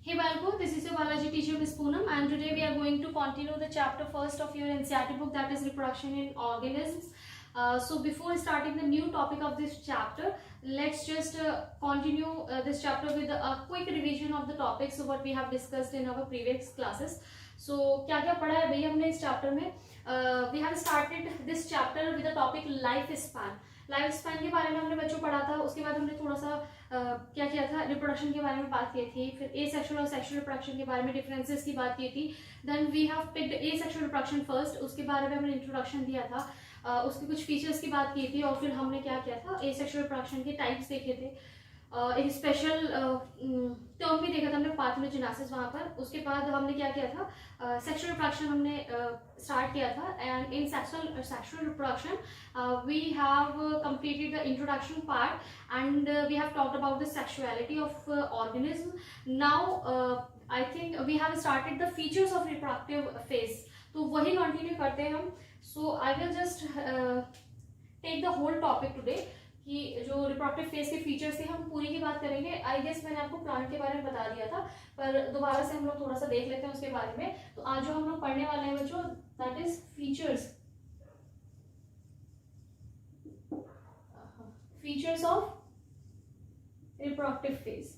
Hey Balko, this is your biology teacher Miss Poonam, and today we are going to continue the chapter first of your NCERT book, that is reproduction in organisms. So before starting the new topic of this chapter, let's just continue this chapter with a quick revision of the topics so what we have discussed in our previous classes. So क्या क्या पढ़ा है भैया हमने इस chapter में? We have started this chapter with the topic life span. Life span के बारे में हमने बच्चों पढ़ा था. उसके बाद हमने थोड़ा सा क्या किया था, रिप्रोडक्शन के बारे में बात की थी. फिर ए सेक्शुअल और सेक्शुअल रिप्रोडक्शन के बारे में डिफरेंसेस की बात की थी. Then we have picked asexual reproduction first. उसके बारे में हमने इंट्रोडक्शन दिया था, उसके कुछ फीचर्स की बात की थी. और फिर हमने क्या किया था, ए सेक्शुअल रिप्रोडक्शन के टाइप्स देखे थे. एक स्पेशल टर्म भी देखा था हमने, पार्थेनोजेनेसिस वहाँ पर. उसके बाद हमने क्या किया था, सेक्शुअल रिप्रोडक्शन हमने स्टार्ट किया था. And in sexual reproduction we have completed the introduction part and we have talked about the sexuality of organism. Now I think we have started the features of reproductive phase. तो वही continue करते हैं हम. So I will just take the whole topic today कि जो reproductive phase के features थे हम पूरी की बात करेंगे. आई गेस मैंने आपको प्लांट के बारे में बता दिया था, पर दोबारा से हम लोग थोड़ा सा देख लेते हैं उसके बारे में. तो आज जो हम लोग पढ़ने वाले हैं बच्चों, that is features of reproductive phase.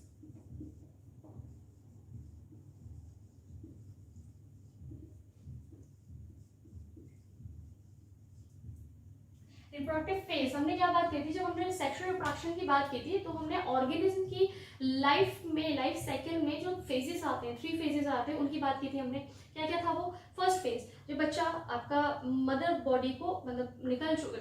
Reproductive phase हमने क्या बात की थी, जब हमने सेक्सुअल रिप्रोडक्शन की बात की थी तो हमने ऑर्गेनिज्म की लाइफ में, लाइफ साइकिल में जो फेजेस आते हैं, 3 फेजेस आते हैं, उनकी बात की थी हमने. क्या क्या था वो? फर्स्ट फेज, जब बच्चा आपका मदर बॉडी को मतलब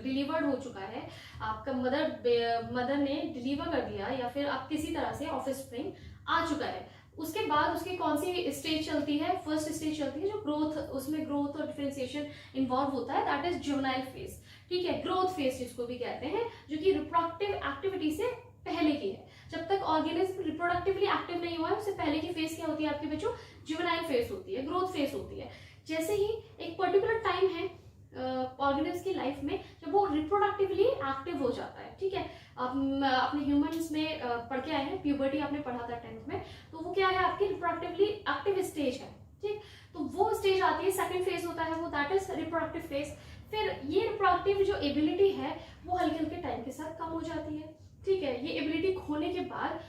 डिलीवर्ड हो चुका है, आपका मदर ने डिलीवर कर दिया या फिर आप किसी तरह से ऑफस्प्रिंग आ चुका है. उसके बाद उसकी कौन सी स्टेज चलती है? फर्स्ट स्टेज चलती है जो ग्रोथ, उसमें ग्रोथ और डिफरेंशिएशन इन्वॉल्व होता है, दैट इज जुवेनाइल फेज. ठीक है, ग्रोथ फेज जिसको भी कहते हैं, जो कि रिप्रोडक्टिव एक्टिविटी से पहले की है. जब तक ऑर्गेनिज्म रिप्रोडक्टिवली एक्टिव नहीं हुआ है, उससे पहले की फेज क्या होती है आपके बच्चों? जुवेनाइल फेज होती है, ग्रोथ फेज होती है. जैसे ही एक पर्टिकुलर टाइम है ऑर्गेनिज्म की लाइफ में जब वो रिप्रोडक्टिवली एक्टिव हो जाता है. ठीक है, अपने ह्यूमंस में पढ़ के आए हैं, प्यूबर्टी आपने पढ़ा था 10th में. तो वो क्या है, आपकी रिप्रोडक्टिवली एक्टिव स्टेज है. ठीक, तो वो स्टेज आती है, सेकंड फेज होता है वो, दैट इज रिप्रोडक्टिव फेज. फिर ये रिप्रोडक्टिव जो एबिलिटी है वो हल्के हल्के टाइम के साथ कम हो जाती है. ठीक है, ये एबिलिटी खोने के बाद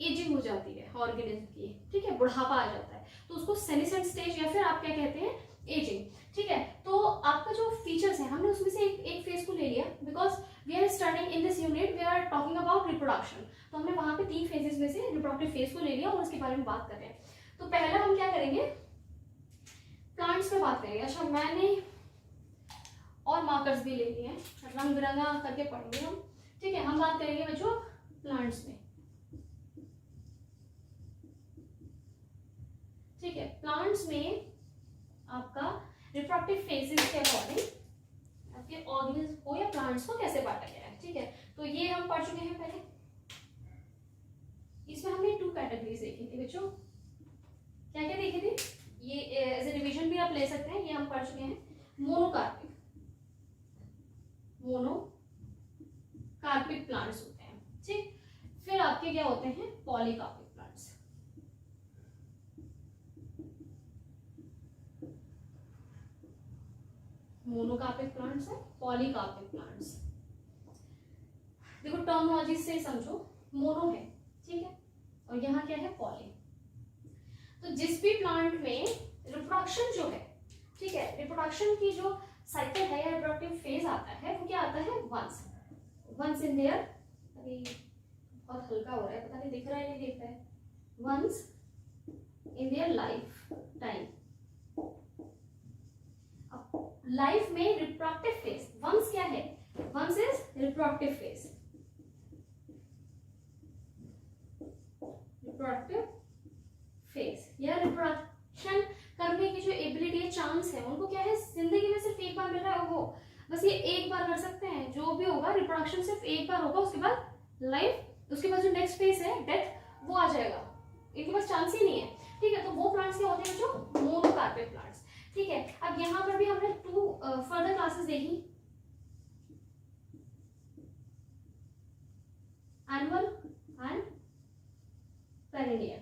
एजिंग हो जाती है ऑर्गेनिज्म की. ठीक है, बुढ़ापा आ जाता है, तो उसको सेनेसेंट स्टेज या फिर आप क्या कहते हैं, एजिंग. ठीक है, तो आपका जो फीचर्स है हमने उसमें से एक फेज को ले लिया, because we are studying in this unit, we are talking about reproduction. तो हमने वहां पे 3 फेजेस में से रिप्रोडक्टिव फेज को ले लिया और उसके बारे में बात कर रहे हैं. तो पहला हम क्या करेंगे, प्लांट्स पे बात करेंगे. अच्छा, मैंने और मार्कर्स भी ले लिए हैं, रंग बिरंगा करके पढ़ेंगे हम. ठीक है, हम बात करेंगे बच्चों प्लांट्स में. ठीक है, प्लांट्स में आपका रिप्रोडक्टिव फेजेस के अकॉर्डिंग आपके ऑर्गेनिज्म को या प्लांट्स को कैसे बांटा गया है. ठीक है, तो ये हम पढ़ चुके हैं पहले. इसमें हमने 2 कैटेगरीज देखी थी बच्चों. क्या क्या देखी थी, ये एज ए रिवीजन भी आप ले सकते हैं. ये हम पढ़ चुके हैं, मोनोकार्पिक प्लांट्स होते हैं. ठीक, फिर आपके क्या होते हैं, पॉलीकार्पिक प्लांट्स. मोनोकार्पिक प्लांट्स है, पॉलीकार्पिक प्लांट्स. देखो टर्मिनोलॉजी से समझो, मोनो है, ठीक है, और यहाँ क्या है, पॉली. तो जिस भी प्लांट में रिप्रोडक्शन जो है, ठीक है, रिप्रोडक्शन की जो साइकिल है या रिप्रोडक्टिव फेज आता है, वो क्या आता है, वंस इन देयर, अरे बहुत हल्का हो रहा है, पता नहीं दिख रहा है नहीं दिख रहा है, once in their life time. लाइफ में रिप्रोडक्टिव फेज वंस क्या है, once is reproductive phase. Reproductive phase या रिप्रोडक्शन करने की जो एबिलिटी है, चांस है, उनको क्या है, जिंदगी में सिर्फ एक बार मिल रहा है, वो बस ये एक बार कर सकते हैं. जो भी होगा रिप्रोडक्शन सिर्फ एक बार होगा, उसके बाद लाइफ, उसके बाद जो नेक्स्ट फेज है डेथ, वो आ जाएगा. इनके पास चांस ही नहीं है. ठीक है, तो वो प्लांट्स क्या होते हैं बच्चों, मोनोकार्पिक प्लांट्स. ठीक है, अब यहाँ पर भी हमने 2 फर्दर क्लासेस देखी, एनुअल एंड पेरिनियल.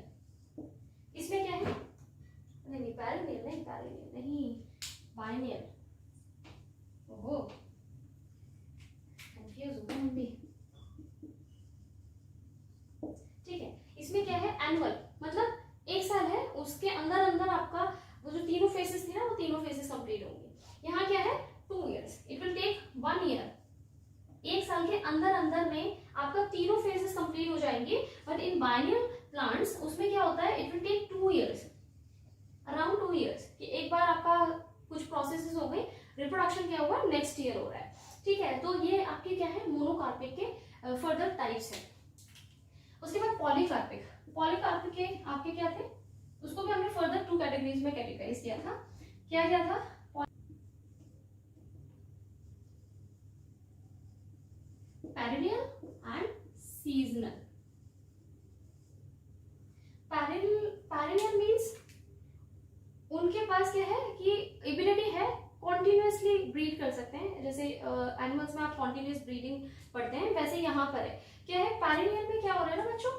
एनुअल मतलब एक साल है, उसके अंदर अंदर आपका वो जो तीनों फेजेस थी ना, वो तीनों फेजेस कंप्लीट होंगे। यहाँ क्या है 2 years, it will take 1 year, एक साल के अंदर अंदर में आपका तीनों फेजेस कंप्लीट हो जाएंगे। बट इन बाइनियल प्लांट्स उसमें क्या होता है, it will take 2 years, around 2 years कि एक बार आपका कुछ प्रोसेसेस हो गए, रिप्रोडक्शन क्या हुआ नेक्स्ट ईयर हो रहा है। ठीक है, तो ये आपके क्या है मोनोकार्पिक के फर्दर टाइप्स है। उसके बाद पॉलीकार्पिक, पॉलीकार्पिक के आपके क्या थे, उसको भी हमने फर्दर 2 कैटेगरीज में कैटेगराइज किया था। क्या क्या था, perennial and seasonal. Perennial means उनके पास क्या है कि एबिलिटी है कॉन्टिन्यूसली ब्रीड कर सकते हैं, जैसे एनिमल्स में आप कॉन्टिन्यूस ब्रीडिंग पढ़ते हैं, वैसे यहाँ पर है क्या है, पेरिनियल में क्या हो रहा है ना बच्चों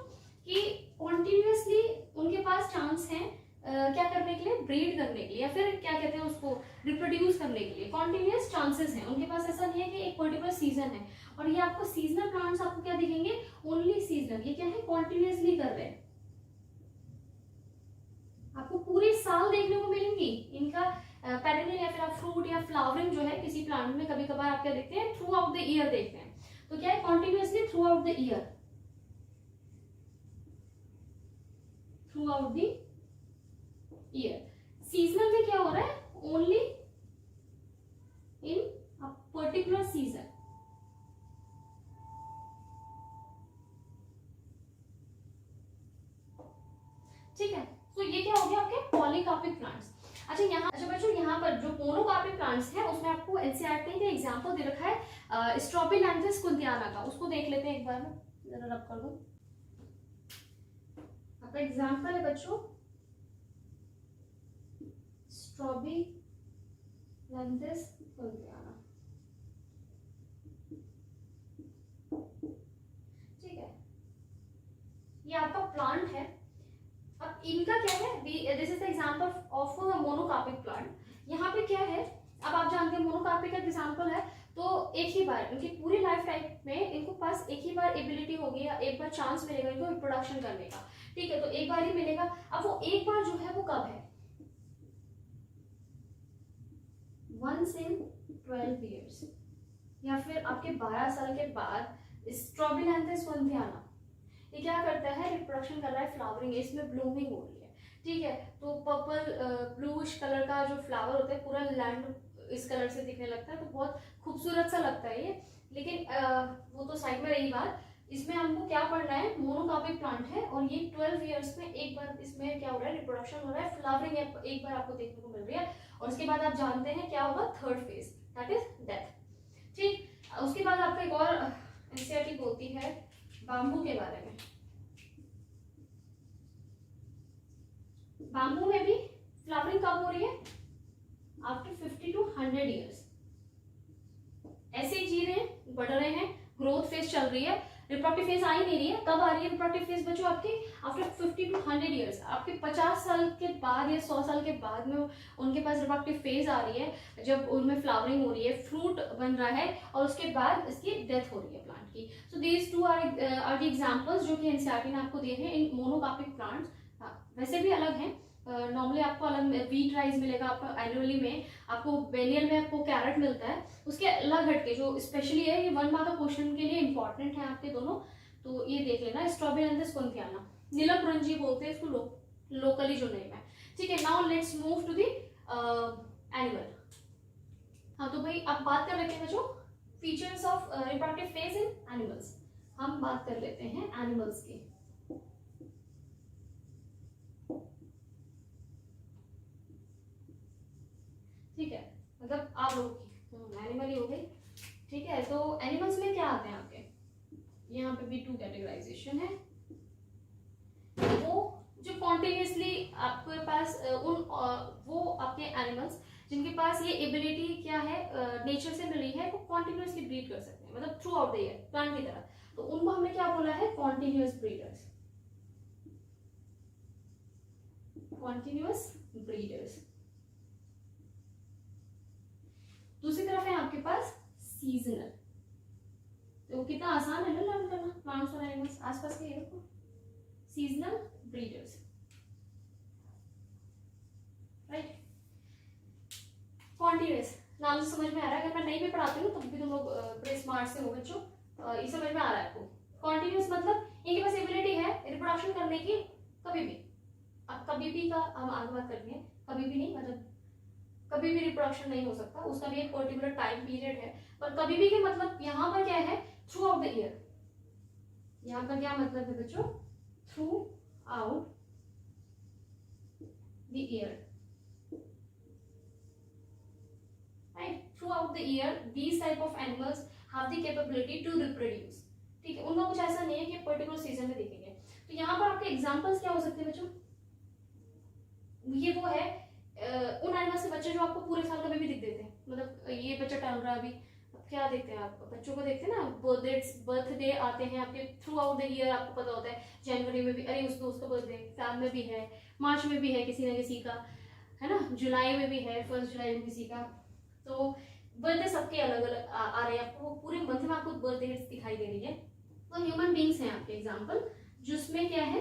कि कॉन्टिन्यूसली उनके पास चांस है क्या करने के लिए, ब्रीड करने के लिए, या फिर क्या कहते हैं उसको रिप्रोड्यूस करने के लिए, कॉन्टिन्यूस चांसेस हैं उनके पास। ऐसा नहीं है कि एक पर्टिकुलर सीजन है। और ये आपको सीजनल प्लांट्स आपको क्या दिखेंगे, ओनली सीजनल, ये क्या है कॉन्टिन्यूसली कर रहे हैं, आपको पूरे साल देखने को मिलेंगी इनका पेरिनियल, या फिर आप फ्रूट या फ्लावरिंग जो है किसी प्लांट में कभी कभार आप क्या देखते हैं, थ्रू आउट द ईयर देखते हैं। तो क्या है continuously through out the year, through out the year. Seasonal में क्या हो रहा है, only in a particular season. ठीक है, तो ये क्या हो गया आपके पॉलीकार्पिक प्लांट्स। अच्छा बच्चों यहाँ पर जो मोनोकार्पिक प्लांट्स हैं उसमें आपको एनसीईआरटी का एग्जांपल दे रखा है स्ट्रॉबिलैंथस कुंतियाना का, उसको देख लेते हैं एक बार में, जरा रब कर दूं। आपका एग्जांपल है बच्चों स्ट्रॉबिलैंथस कुंतियाना। ठीक है, ये आपका प्लांट है। अब इनका क्या है, this is the example of monocarpic plant. यहाँ पे क्या है, अब आप जानते हैं मोनोकार्पिक का एग्जांपल है, तो एक ही बार इनकी पूरी लाइफ टाइम में इनको पास एक ही बार एबिलिटी होगी, या एक बार चांस मिलेगा इनको रिप्रोडक्शन करने का। ठीक है, तो एक बार ही मिलेगा। अब वो एक बार जो है वो कब है, once in 12 years, या फिर आपके 12 साल के बाद। स्ट्रॉबिलैंथस कुंतियाना ये क्या करता है, रिप्रोडक्शन कर रहा है, फ्लावरिंग है, इसमें ब्लूमिंग हो रही है। ठीक है, तो पर्पल ब्लूइश कलर का जो फ्लावर होता है, पूरा लैंड इस कलर से दिखने लगता है, तो बहुत खूबसूरत सा लगता है ये। लेकिन वो तो साइड में रही बात, इसमें हमको क्या पढ़ना है, मोनोकार्पिक प्लांट है और ये 12 इयर्स में एक बार इसमें क्या हो रहा है, रिप्रोडक्शन हो रहा है, फ्लावरिंग एक बार आपको देखने को मिल रही है। और उसके बाद आप जानते हैं क्या होगा, third phase, that is death. ठीक, उसके बाद आपका एक और एनसीईआरटी बोलती है बाम्बू के बारे में। बाम्बू में भी फ्लावरिंग कब हो रही है, आफ्टर 50 to 100 इयर्स। ऐसे ही जी रहे हैं, बढ़ रहे हैं, ग्रोथ फेज चल रही है, रिप्रोडक्टिव फेज आ ही नहीं रही है। कब आ रही है रिप्रोडक्टिव फेज बच्चों, आपकी आफ्टर 50 to 100 इयर्स, आपके 50 साल के बाद या 100 साल के बाद में उनके पास रिप्रोडक्टिव फेज आ रही है, जब उनमें फ्लावरिंग हो रही है, फ्रूट बन रहा है, और उसके बाद इसकी डेथ हो रही है प्लांट की। So these two are the examples जो कि एनसीईआरटी ने आपको दिए हैं इन मोनोकार्पिक प्लांट्स। वैसे भी अलग हैं, नॉर्मली आपको अलग वीट राइस मिलेगा, आपको एनुअली में, आपको बेनियल में आपको कैरेट मिलता है, उसके अलग हटके जो स्पेशली है, ये 1 मार्क का क्वेश्चन के लिए इंपॉर्टेंट है आपके दोनों, तो ये देख लेना। स्ट्रॉबिलैंथस कुंतियाना, नीलकुरंजी बोलते हैं इसको लोकली जो नेम है। ठीक है, now let's move to the animal. हाँ, तो भाई आप बात कर लेते हैं बच्चों features of reproductive phase in animals. हम बात कर लेते हैं एनिमल्स की। ठीक है, मतलब आप लोगों की एनिमल ही हो गई। ठीक है, तो एनिमल्स में क्या आते हैं आपके, यहाँ पे भी 2 कैटेगराइजेशन है। वो जो कॉन्टिन्यूसली आपके पास वो आपके एनिमल्स जिनके पास ये एबिलिटी क्या है, नेचर से मिली है, वो कॉन्टिन्यूसली ब्रीड कर सकते हैं, मतलब through out the year, plant की तरह। तो उनको हमने क्या बोला है, कॉन्टिन्यूस ब्रीडर्स, कॉन्टिन्यूस ब्रीडर्स। दूसरी तरफ है आपके पास सीजनल, तो कितना आसान है ना लर्न करना, प्लांट्स और एनिमल्स आसपास के देखो। Seasonal breeders, right. कॉन्टिन्यूस नाम से समझ में आ रहा है, अगर मैं नहीं भी पढ़ाती हूँ तब भी तुम लोग बड़े स्मार्ट से हो बच्चों, ये समझ में आ रहा है आपको। कॉन्टिन्यूस मतलब इनके पास एबिलिटी है रिप्रोडक्शन करने की कभी भी। अब कभी भी का हम आगे बात करेंगे, कभी भी नहीं मतलब कभी भी रिप्रोडक्शन नहीं हो सकता, उसका भी एक पर्टिकुलर टाइम पीरियड है। पर कभी भी के मतलब यहाँ पर क्या है, थ्रू आउट द ईयर। यहाँ का क्या मतलब है बच्चों, throughout the year, right. Throughout the year these type of animals have the capability to reproduce, ठीक है। उनका कुछ ऐसा नहीं है कि पर्टिकुलर सीजन में दिखेंगे। तो यहाँ पर आपके एग्जांपल्स क्या हो सकते हैं बच्चों, ये वो है उन एनिमल्स के बच्चे जो आपको पूरे साल कभी भी दिख देते हैं। मतलब ये बच्चा टहल रहा है अभी, क्या देखते हैं आप, बच्चों को देखते हैं ना, बर्थडे आते हैं आपके थ्रू आउट द ईयर, आपको पता होता है जनवरी में भी अरे उस दोस्त का बर्थडे, फैब में भी है, मार्च में भी है किसी न किसी का, है ना, जुलाई में भी है, 1 जुलाई में किसी का। तो बर्थडे सबके अलग अलग आ रहे हैं, आपको पूरे मंथ में आपको बर्थडे दिखाई दे रही है। तो ह्यूमन बींग्स हैं आपके एग्जाम्पल, जिसमें क्या है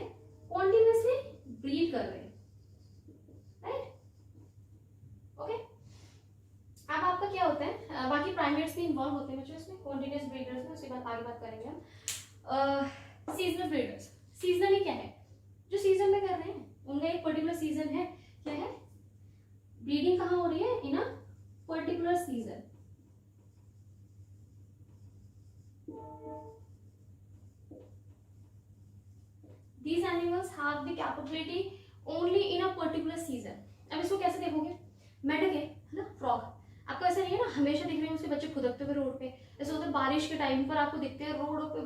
कॉन्टिन्यूसली ब्रीड कर रहे हैं, राइट, ओके। अब आपका क्या होता है, बाकी प्राइमेट्स भी इन्वॉल्व होते हैं बच्चों इसमें, कॉन्टिन्यूस ब्रीडर्स में, उसके बाद आगे बात करेंगे हम। सीजनल ब्रीडर्स, सीजनली क्या है, जो सीजन में कर रहे हैं उनका एक पर्टिकुलर सीजन है, क्या है, ब्रीडिंग कहाँ हो रही है, in a particular season. These animals have the capability only in a particular season. अब इसको कैसे देखोगे, मेंढक है ना, फ्रॉग, आपको ऐसा नहीं है ना हमेशा दिख रहे हैं उसके बच्चे खुदकते हुए रोड पे, ऐसे होता है बारिश के टाइम पर आपको दिखते हैं रोड पे,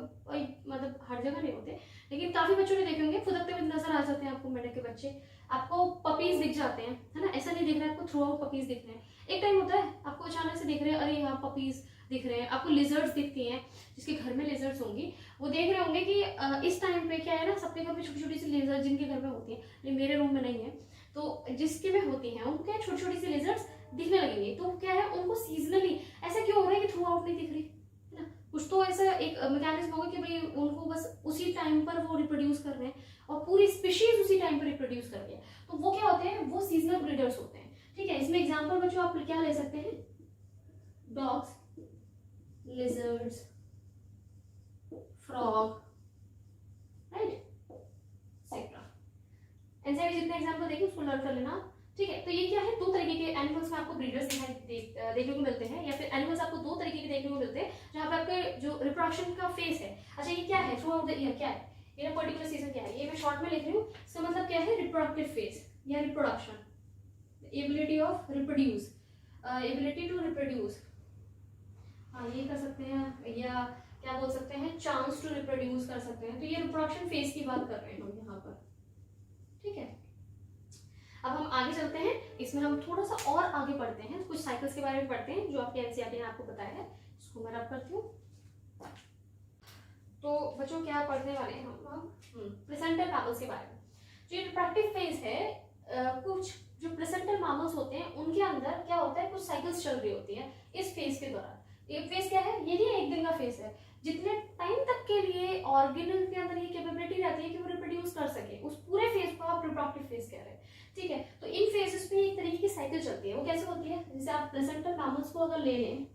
मतलब हर जगह नहीं होते लेकिन काफी बच्चों ने देखे होंगे खुदकते हुए नजर आ जाते हैं आपको मेंढक के बच्चे, आपको पपीज दिख जाते हैं, है ना, ऐसा नहीं दिख रहा है आपको थ्रू आउट पपीज दिख रहे हैं। एक टाइम होता है आपको अचानक से दिख रहे हैं, अरे यहाँ पपीज दिख रहे हैं, आपको लिजर्ड्स दिखती हैं, जिसके घर में लिजर्ड्स होंगी वो देख रहे होंगे कि इस टाइम पे क्या है ना, सबके घर में छोटी छोटी सी लेजर्ड जिनके घर में होती है, लेकिन मेरे रूम में नहीं है, तो जिसके में होती हैं उनको क्या छोटी छोटी सी लेजर्ड्स दिखने लगेंगे। तो क्या है उनको सीजनली ऐसा क्यों हो रहा है कि थ्रू आउट नहीं दिख रही है ना, कुछ तो ऐसा एक मैकेनिज्म होगा कि भाई उनको बस उसी टाइम पर वो रिप्रोड्यूस कर रहे हैं और पूरी स्पीशीज उसी टाइम पर रिप्रोड्यूस कर रही है, तो वो क्या होते हैं, वो सीजनल ब्रीडर्स होते हैं, ठीक है। इसमें एग्जाम्पल बच्चों आप क्या ले सकते हैं, dogs, lizards, frog, right, etcetera. NCERT जितने एग्जांपल देखे उसको लर्न कर लेना, ठीक है। तो ये क्या है, दो तरीके के एनिमल्स में आपको ब्रीडर्स देखने को मिलते हैं, या फिर एनिमल्स आपको दो तरीके के देखने को मिलते हैं जहाँ पे आपके जो रिप्रोडक्शन का फेस है। अच्छा ये क्या है, थ्रू आउट द ईयर क्या है, ये पर्टिकुलर सीजन क्या है, ये मैं शॉर्ट में लिख रही हूँ, इसका मतलब क्या है, रिप्रोडक्टिव फेज या reproduction, ability of reproduce, ability to reproduce, हाँ ये कर सकते हैं, या क्या बोल सकते हैं, चांस टू रिप्रोड्यूस कर सकते हैं। तो ये रिप्रोडक्शन फेज की बात कर रहे हैं हम यहाँ पर, ठीक है। अब हम आगे चलते हैं, इसमें हम थोड़ा सा और आगे पढ़ते हैं, कुछ साइकिल्स के बारे में पढ़ते हैं जो आपके एनसीईआरटी ने आपको बताया है, इसको मैं रब करती हूँ। तो बच्चों क्या पढ़ने वाले हैं हम प्लेसेंटल मैमल्स के बारे में। जो रिप्रोडक्टिव फेज है, कुछ जो प्लेसेंटल मैमल्स होते हैं उनके अंदर क्या होता है, कुछ साइकिल्स चल रही होती है इस फेज के दौरान। ये फेज क्या है, ये नहीं एक दिन का फेज है, जितने टाइम तक के लिए ऑर्गेनल के अंदर ये कैपेबिलिटी रहती है कि वो रिप्रोड्यूस कर सके, उस पूरे फेज को आप रिप्रोडक्टिव फेज कह रहे हैं, ठीक है। तो इन फेजेस में एक तरीके की साइकिल चलती है, वो कैसे होती है, जैसे आप प्लेसेंटल मैमल्स को अगर ले लें,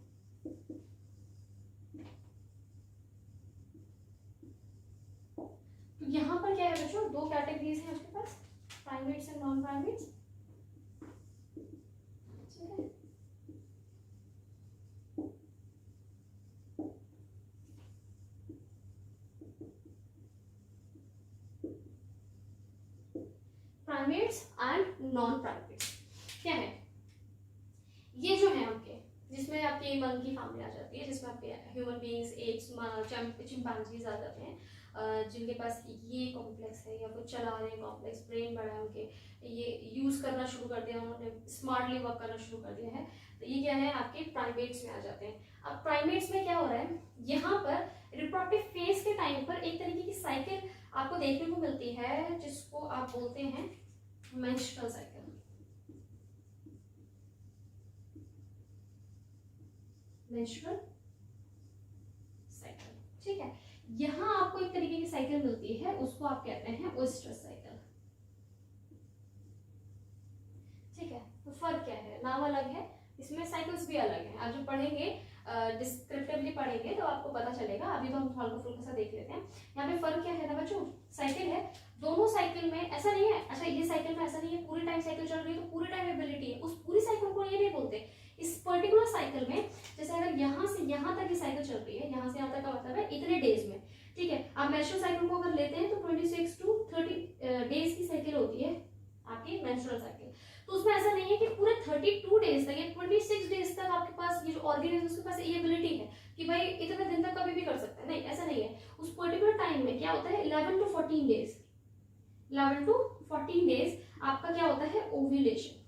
तो यहाँ पर क्या है बच्चों, दो कैटेगरीज हैं आपके पास, प्राइमेट्स एंड नॉन प्राइमेट्स, ठीक है। प्राइमेट्स एंड नॉन प्राइमेट्स क्या है, ये जो है आपके, जिसमें आपके मंकी फैमिली आ जाती है, जिसमें आपके ह्यूमन बीइंग्स, एप्स, चिंपैंजीज आ जाते हैं, जिनके पास ये कॉम्प्लेक्स है या फिर चला रहे हैं कॉम्प्लेक्स, ब्रेन बड़ा है उनके, ये यूज करना शुरू कर दिया उन्होंने, स्मार्टली वर्क करना शुरू कर दिया है, तो ये क्या है आपके प्राइमेट्स में आ जाते हैं। अब प्राइमेट्स में क्या हो रहा है, यहाँ पर रिप्रोडक्टिव फेज के टाइम पर एक तरीके की साइकिल आपको देखने को मिलती है, जिसको आप बोलते हैं मेंस्ट्रुअल साइकिल, मेंस्ट्रुअल साइकिल, ठीक है। यहाँ आपको एक तरीके की साइकिल मिलती है, उसको आप कहते हैं ओएस्ट्रस साइकिल, नाम अलग है, इसमें साइकिल्स भी अलग है। आप जब पढ़ेंगे डिस्क्रिप्टिवली पढ़ेंगे तो आपको पता चलेगा। अभी तो हम हल्का फुल्का सा देख लेते हैं। यहाँ पे फर्क क्या है ना बच्चों, साइकिल है, दोनों साइकिल में ऐसा नहीं है, अच्छा ये साइकिल में ऐसा नहीं है पूरे टाइम साइकिल चल रही है तो पूरे टाइम एबिलिटी है, उस पूरी साइकिल को ये नहीं बोलते। इस पर्टिकुलर साइकिल में जैसे अगर यहाँ से यहाँ तक की साइकिल चल रही है, यहाँ से यहाँ तक का मतलब है इतने डेज में, ठीक है। आप मेंस्ट्रुअल साइकिल को अगर लेते हैं तो 26 to 30 डेज की साइकिल होती है आपकी मेंस्ट्रुअल साइकिल। तो उसमें ऐसा नहीं है कि पूरे 32 डेज तक या 26 डेज तक आपके पास ये जो ऑर्गेनिज्म उसके पास ये एबिलिटी है कि भाई इतने दिन तक कभी भी कर सकता है, नहीं ऐसा नहीं है। उस पर्टिकुलर टाइम में क्या होता है 11 to 14 डेज, 11 to 14 डेज आपका क्या होता है ओव्यूलेशन।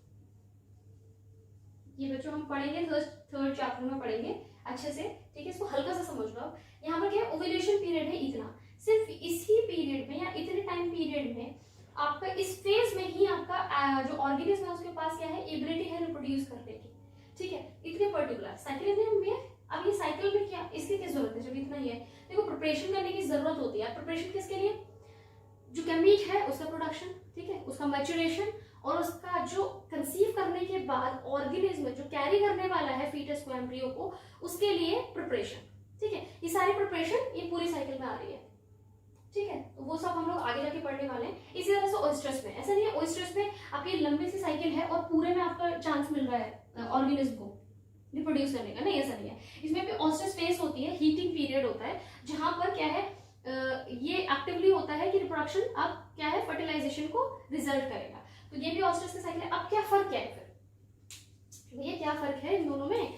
ये बच्चों हम पढ़ेंगे थर्ड चैप्टर में पढ़ेंगे अच्छे से, ठीक है। इसको हल्का सा समझ लो। यहाँ पर क्या है ओव्यूलेशन पीरियड है इतना, सिर्फ इसी पीरियड में या इतने टाइम पीरियड में आपका इस फेज में ही आपका जो ऑर्गेनिज्म है उसके पास क्या है एबिलिटी है रिप्रोड्यूस करने की, ठीक है। इतने पर्टिकुलर साइकिल इतने में, अब ये साइकिल में क्या इसकी क्या जरूरत है जब इतना ही है। देखो प्रिपरेशन करने की जरूरत होती है। प्रिपरेशन किसके लिए, जो गैमीट है उसका प्रोडक्शन, ठीक है, उसका मैच्योरेशन और उसका जो कंसीव करने के बाद ऑर्गेनिज्म जो कैरी करने वाला है फीटस को एम्ब्रियो को, उसके लिए प्रिपरेशन, ठीक है। ये सारी प्रिपरेशन ये पूरी साइकिल में आ रही है, ठीक है। तो वो सब हम लोग आगे जाके पढ़ने वाले हैं। इसी तरह से ओएस्ट्रस में ऐसा नहीं है, ओएस्ट्रस में आपकी लंबी सी साइकिल है और पूरे में आपका चांस मिल रहा है ऑर्गेनिज्म को रिप्रोड्यूस करने का, नहीं ऐसा नहीं है। इसमें भी ओएस्ट्रस फेज होती है, हीटिंग पीरियड होता है जहां पर क्या है ये एक्टिवली होता है कि रिप्रोडक्शन अब क्या है फर्टिलाइजेशन को रिजल्ट करेगा। तो ये भी ओएस्ट्रस की साइकिल है। अब क्या फर्क क्या है फिर भैया, क्या फर्क है इन दोनों में?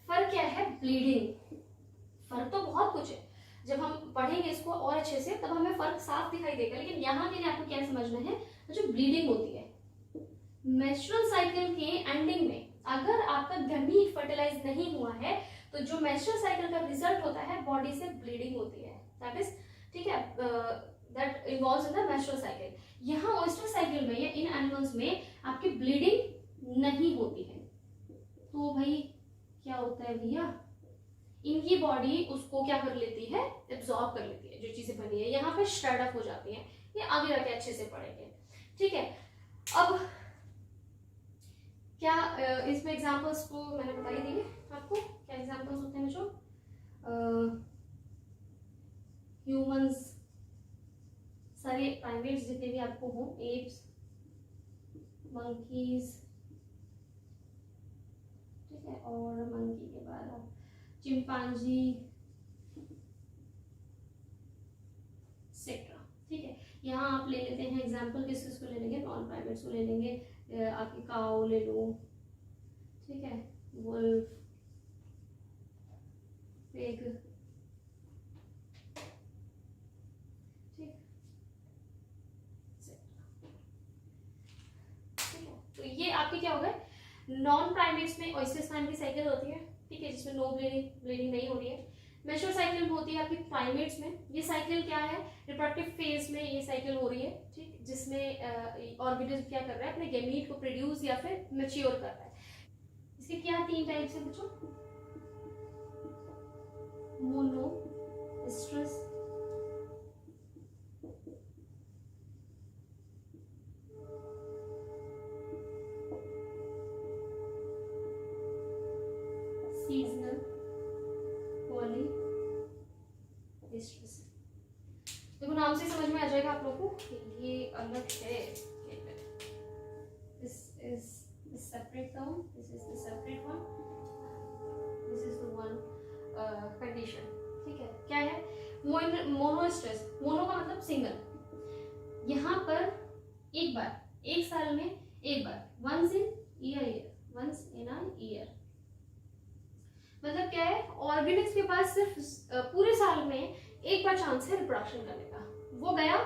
फर्क क्या है, ब्लीडिंग। फर्क तो बहुत कुछ है, जब हम पढ़ेंगे इसको और अच्छे से तब हमें फर्क साफ दिखाई देगा। लेकिन यहाँ के लिए आपको क्या समझना है, जो ब्लीडिंग होती है मेंस्ट्रुअल साइकिल के एंडिंग में, अगर आपका गमीट फर्टिलाइज नहीं हुआ है तो जो मेंस्ट्रुअल साइकिल का रिजल्ट होता है बॉडी से ब्लीडिंग होती है, दैट इज, ठीक है, that involves in the menstrual cycle. यहाँ ओएस्ट्रस साइकिल में या इन एनिमल्स में आपकी ब्लीडिंग नहीं होती है। तो भाई क्या होता है भैया, इनकी बॉडी उसको क्या कर लेती है, एब्जॉर्ब कर लेती है, जो चीजें बनी है यहाँ पे श्रेड अप हो जाती हैं। ये आगे जाके अच्छे से पढ़ेंगे, ठीक है। अब क्या इसमें एग्जांपल्स को मैंने बता ही दिए आपको, क्या एग्जांपल्स होते हैं जो ह्यूमंस, सारे प्राइमेट्स जितने भी आपको हो, एप्स, मंकीज, ठीक है, और मंकी के बाद आप चिंपांजी सेक्ट्रा, ठीक है। यहाँ आप ले लेते हैं एग्जाम्पल, किसको ले लेंगे, नॉन प्राइमेट्स को ले लेंगे, आपकी काऊ ले लो, ठीक है, वुल्फ, पिग, ठीक है। तो ये आपके क्या हो गए, नॉन प्राइमेट्स में ओएस्ट्रस टाइम की साइकिल होती है, ठीक है, जिसमें नो ब्लीडिंग नहीं हो रही है। मेंस्ट्रुअल साइकिल में होती है आपकी प्राइमेट्स में। ये साइकिल क्या है, रिप्रोडक्टिव फेज में ये साइकिल हो रही है, ठीक, जिसमें ऑर्गेनिज्म क्या कर रहा है, अपने गैमीट को प्रोड्यूस या फिर मैच्योर कर रहा है। इसके क्या 3 टाइप्स हैं बच्चों, मोनोएस्ट्रस, सीजनल, पॉलीएस्ट्रस। देखो नाम से समझ में आ जाएगा आप लोगों को, ये अलग है। This is the separate term, this is the separate one, this is the one condition, ठीक है। क्या है मोनोएस्ट्रस, मोनो का मतलब सिंगल। यहाँ पर एक बार, एक साल में एक बार, once in a year, मतलब क्या है, ऑर्गेनिक्स के पास सिर्फ पूरे साल में एक बार चांस है रिप्रोडक्शन करने का। वो गया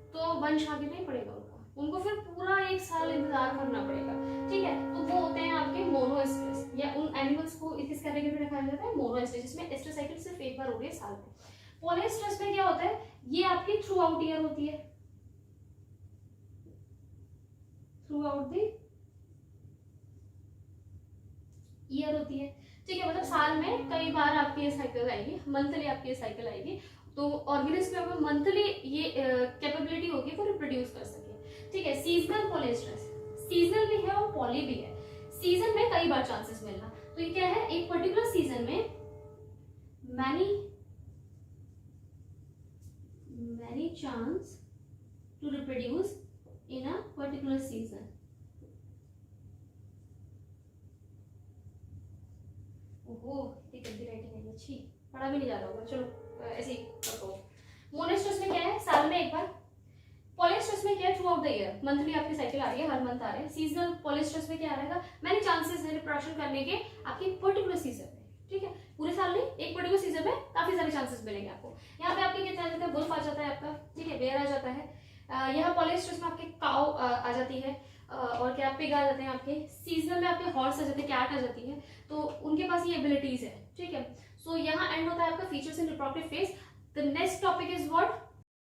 तो वंश आगे नहीं पड़ेगा उनको फिर पूरा एक साल इंतजार करना पड़ेगा, ठीक है। तो वो होते हैं आपके मोनोएस्ट्रस, या उन एनिमल्स को किस कैटेगरी में रखा जाता है, मोनोएस्ट्रस, जिसमें एस्ट्रस साइकिल सिर्फ एक बार हो रही है साल में। पॉलीएस्ट्रस में क्या होता है, ये आपकी थ्रू आउट ईयर होती है, थ्रू आउट द ईयर होती है, ठीक है। मतलब साल में कई बार आपकी ये साइकिल आएगी, मंथली आपकी ये साइकिल आएगी। तो ऑर्गेनिज्म में मंथली ये कैपेबिलिटी होगी वो रिप्रोड्यूस कर सके, ठीक है। सीजनल पॉलीएस्ट्रस, सीजनल भी है और पॉली भी है। सीजन में कई बार चांसेस मिलना, तो ये क्या है, एक पर्टिकुलर सीजन में many chance to reproduce in a particular season. ओहो, इतनी गंदी राइटिंग है, अच्छी पढ़ा भी नहीं जा रहा होगा, चलो ऐसे ही रखो। मोनोस्ट्रेस में क्या है, साल में एक बार। पॉलिस्ट्रेस में क्या है, through out the year, monthly आपकी साइकिल आ रही है, हर मंथ आ रहे हैं। सीजनल पॉलिस्ट्रेस में क्या रहेगा, मैंने चांसेस है रिप्रोडक्शन करने के आपके पर्टिकुलर सीजन में, ठीक है, पूरे साल नहीं, एक पर्टिकुलर सीजन में काफी सारे चांसेस मिलेंगे आपको। यहाँ पे आपके क्या आ जाता है, वुल्फ आ जाता है आपका, ठीक है, बेयर आ जाता है। यहाँ पॉलिस्ट्रेस में आपके काउ आ जाती है, और क्या पिग आ जाते हैं आपके। सीजनल में आपके हॉर्स आ जाते हैं, कैट आ जाती है, तो उनके पास ये एबिलिटीज है, ठीक है। सो यहाँ एंड होता है आपका features in reproductive phase. The next topic is what,